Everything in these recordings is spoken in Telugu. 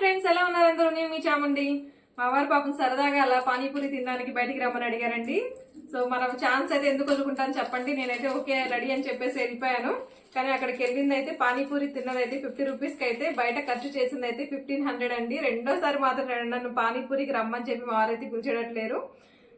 ఫ్రెండ్స్, ఎలా ఉన్నారు అందరూ? నేను మీ చామండి. మా వారు పాపం సరదాగా అలా పానీపూరి తినడానికి బయటికి రమ్మని అడిగారండి. సో మనం ఛాన్స్ అయితే ఎందుకు వదులుకుంటాను చెప్పండి. నేనైతే ఓకే రెడీ అని చెప్పేసి వెళ్ళిపోయాను. కానీ అక్కడికి వెళ్ళింది అయితే పానీపూరి తిన్నదైతే 50 రూపీస్కి అయితే, బయట ఖర్చు చేసింది అయితే 1500 అండి. రెండోసారి మాత్రం నన్ను పానీపూరికి రమ్మని చెప్పి మా వారైతే పిలిచేయట్లేరు.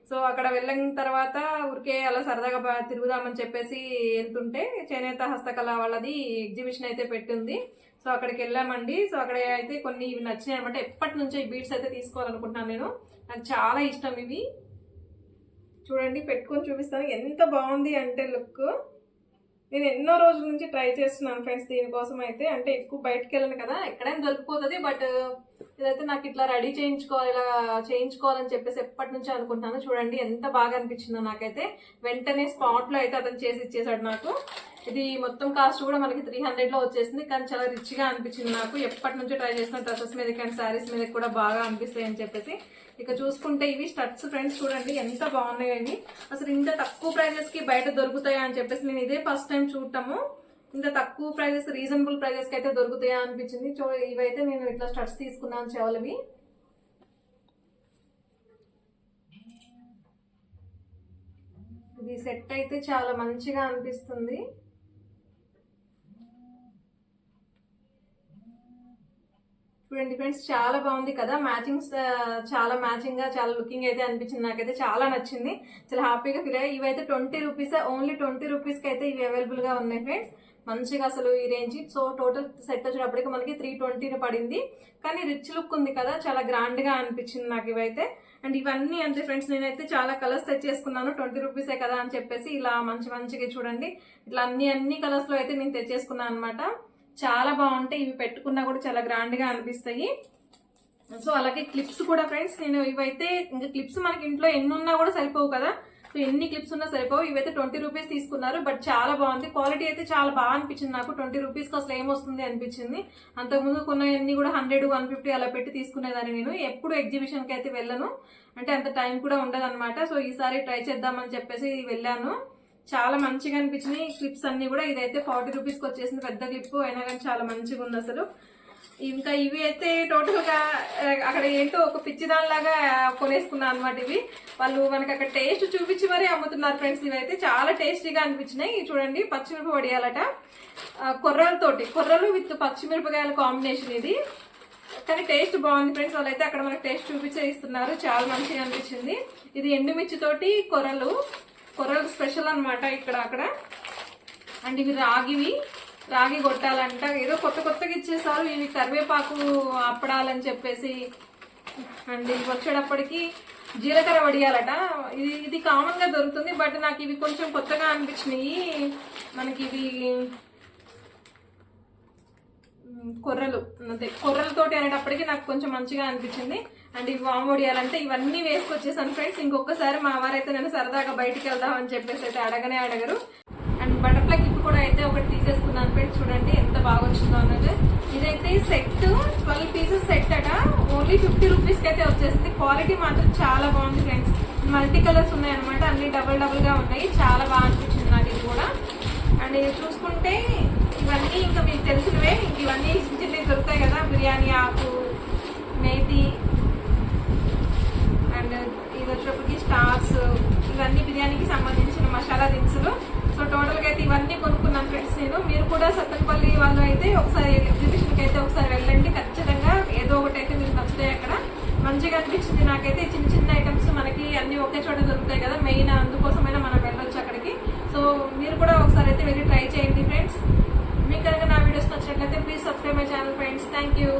సో అక్కడ వెళ్ళిన తర్వాత ఊరికే అలా సరదాగా తిరుగుదామని చెప్పేసి వెళ్తుంటే చేనేత హస్తకళ వాళ్ళది ఎగ్జిబిషన్ అయితే పెట్టింది. సో అక్కడికి వెళ్ళామండి. సో అక్కడ అయితే కొన్ని ఇవి నచ్చినాయి అనమాట. ఎప్పటి నుంచో ఈ బీడ్స్ అయితే తీసుకోవాలనుకుంటున్నాను నేను. నాకు చాలా ఇష్టం ఇవి. చూడండి, పెట్టుకొని చూపిస్తాను. ఎంత బాగుంది అంటే లుక్. నేను ఎన్నో రోజుల నుంచి ట్రై చేస్తున్నాను ఫ్రెండ్స్ దీనికోసం అయితే. అంటే ఎక్కువ బయటకు వెళ్ళను కదా, ఎక్కడైనా దొరికిపోతుంది. బట్ ఇదైతే నాకు ఇట్లా రెడీ చేయించుకోవాలి, ఇలా చేయించుకోవాలని చెప్పేసి ఎప్పటి నుంచి అనుకుంటున్నాను. చూడండి ఎంత బాగా అనిపించిందో నాకైతే. వెంటనే స్పాట్ లో అయితే అతను చేసి ఇచ్చేసాడు నాకు. ఇది మొత్తం కాస్ట్ కూడా మనకి 300 లో వచ్చేసింది. కానీ చాలా రిచ్ గా అనిపించింది నాకు. ఎప్పటి నుంచో ట్రై చేసిన డ్రెస్సెస్ మీదకి అండ్ శారీస్ మీదకి కూడా బాగా అనిపిస్తాయి అని చెప్పేసి. ఇక చూసుకుంటే ఇవి స్టడ్స్ ఫ్రెండ్స్, చూడండి ఎంత బాగున్నాయి. అసలు ఇంత తక్కువ ప్రైజెస్ కి బయట దొరుకుతాయా అని చెప్పేసి నేను ఇదే ఫస్ట్ టైం చూడటము. ఇంత తక్కువ ప్రైజెస్, రీజనబుల్ ప్రైజెస్ కి అయితే దొరుకుతాయా అనిపించింది. సో ఇవైతే నేను ఇట్లా స్టడ్స్ తీసుకున్నాను చెవులవి. ఇది సెట్ అయితే చాలా మంచిగా అనిపిస్తుంది. చూడండి ఫ్రెండ్స్, చాలా బాగుంది కదా. మ్యాచింగ్స్ చాలా మ్యాచింగ్ గా, చాలా లుకింగ్ అయితే అనిపించింది. నాకైతే చాలా నచ్చింది. చాలా హ్యాపీగా ఫీల్ అయ్యాయి. ఇవైతే 20 రూపీస్, ఓన్లీ 20 రూపీస్ కి అయితే ఇవి అవైలబుల్ గా ఉన్నాయి ఫ్రెండ్స్. మంచిగా అసలు ఈ రేంజ్. సో టోటల్ సెట్ వచ్చేటప్పటికి మనకి 320 పడింది. కానీ రిచ్ లుక్ ఉంది కదా, చాలా గ్రాండ్ గా అనిపించింది నాకు ఇవైతే. అండ్ ఇవన్నీ అంతే ఫ్రెండ్స్, నేనైతే చాలా కలర్స్ తెచ్చేసుకున్నాను. 20 రూపీసే కదా అని చెప్పేసి ఇలా మంచిగా చూడండి. ఇట్లా అన్ని కలర్స్ లో అయితే నేను తెచ్చేసుకున్నాను అనమాట. చాలా బాగుంటాయి. ఇవి పెట్టుకున్నా కూడా చాలా గ్రాండ్ గా అనిపిస్తాయి. సో అలాగే క్లిప్స్ కూడా ఫ్రెండ్స్, నేను ఇవైతే ఇంకా క్లిప్స్ మనకి ఇంట్లో ఎన్ని ఉన్నా కూడా సరిపోవు కదా. సో ఎన్ని క్లిప్స్ ఉన్నా సరిపోవు. ఇవైతే 20 రూపీస్ తీసుకున్నారు. బట్ చాలా బాగుంది. క్వాలిటీ అయితే చాలా బాగా అనిపించింది నాకు. 20 రూపీస్ కి అసలు ఏమొస్తుంది అనిపించింది. అంతకుముందు కొన్నవన్నీ కూడా 100, 150 అలా పెట్టి తీసుకునేదాన్ని. నేను ఎప్పుడు ఎగ్జిబిషన్ కి అయితే వెళ్ళను, అంటే అంత టైం కూడా ఉండదు అనమాట. సో ఈసారి ట్రై చేద్దామని చెప్పేసి వెళ్ళాను. చాలా మంచిగా అనిపించినాయి క్లిప్స్ అన్ని కూడా. ఇదైతే 40 రూపీస్ కి వచ్చేసింది, పెద్ద క్లిప్ అయినా కానీ చాలా మంచిగా ఉంది అసలు. ఇంకా ఇవి అయితే టోటల్ గా అక్కడ ఏంటో ఒక పిచ్చిదానిలాగా కొనేసుకున్నాను అనమాట. ఇవి వాళ్ళు మనకి అక్కడ టేస్ట్ చూపించి మరీ అమ్ముతున్నారు ఫ్రెండ్స్. ఇవైతే చాలా టేస్టీగా అనిపించినాయి. చూడండి, పచ్చిమిరప వడియాలట, కొర్రలు విత్ పచ్చిమిరపకాయల కాంబినేషన్ ఇది. కానీ టేస్ట్ బాగుంది ఫ్రెండ్స్. వాళ్ళైతే అక్కడ మనకి టేస్ట్ చూపించే ఇస్తున్నారు. చాలా మంచిగా అనిపించింది. ఇది ఎండుమిర్చి తోటి కొర్రలు స్పెషల్ అనమాట ఇక్కడ అక్కడ. అండ్ ఇవి రాగి కొట్టాలంట. ఏదో కొత్తగా ఇచ్చేసారు. ఇవి కరివేపాకు అప్పడాలని చెప్పేసి. అండ్ ఇవి వచ్చేటప్పటికి జీలకర్ర వడియాలట. ఇది కామన్ గా దొరుకుతుంది. బట్ నాకు ఇవి కొంచెం కొత్తగా అనిపించినాయి. మనకి ఇవి కొర్రలతోటి అనేటప్పటికి నాకు కొంచెం మంచిగా అనిపించింది. అండ్ ఇవి వాము వడియాలంటే ఇవన్నీ వేసుకొచ్చేసాను ఫ్రెండ్స్. ఇంకొకసారి మా వారైతే నేను సరదాగా బయటికి వెళ్దాం అని చెప్పేసి అయితే అడగరు. అండ్ బటర్ఫ్లై క్లిప్ కూడా అయితే ఒకటి తీసేసుకున్నాను ఫ్రెండ్స్. చూడండి ఎంత బాగా వచ్చిందో అన్నది. ఇదైతే సెట్ 12 పీసెస్ సెట్ అట. ఓన్లీ 50 రూపీస్ కి అయితే వచ్చేసింది. క్వాలిటీ మాత్రం చాలా బాగుంది ఫ్రెండ్స్. మల్టీ కలర్స్ ఉన్నాయి అనమాట. అన్ని డబుల్ గా ఉన్నాయి. చాలా బాగా అనిపించింది నాకు ఇది కూడా. అండ్ ఇది చూసుకుంటే ఇవన్నీ ఇంకా మీకు తెలిసినవే. ఇవన్నీ చిన్న దొరుకుతాయి కదా, బిర్యానీ ఆకు, మేతి, అండ్ ఇది వచ్చేటప్పటికి స్టార్స్. ఇవన్నీ బిర్యానీకి సంబంధించిన మసాలా దినుసులు. సో టోటల్ గా అయితే ఇవన్నీ కొనుక్కున్నాను ఫ్రెండ్స్ నేను. మీరు కూడా సత్తెనపల్లి వాళ్ళు అయితే ఒకసారి ఎగ్జిబిషన్ కి అయితే ఒకసారి వెళ్ళండి. ఖచ్చితంగా ఏదో ఒకటి అయితే మీకు నచ్చుతాయి అక్కడ. మంచిగా అనిపించింది నాకైతే. చిన్న ఐటమ్స్ మనకి అన్ని ఒకే చోట దొరుకుతాయి కదా, మెయిన్ అందుకోసమైనా మనం వెళ్ళొచ్చు అక్కడికి. సో మీరు కూడా ఒకసారి అయితే వెళ్ళి ట్రై చేయండి ఫ్రెండ్స్. మీకు కనుక నా వీడియోస్ నచ్చినట్లయితే please subscribe my channel friends. Thank you.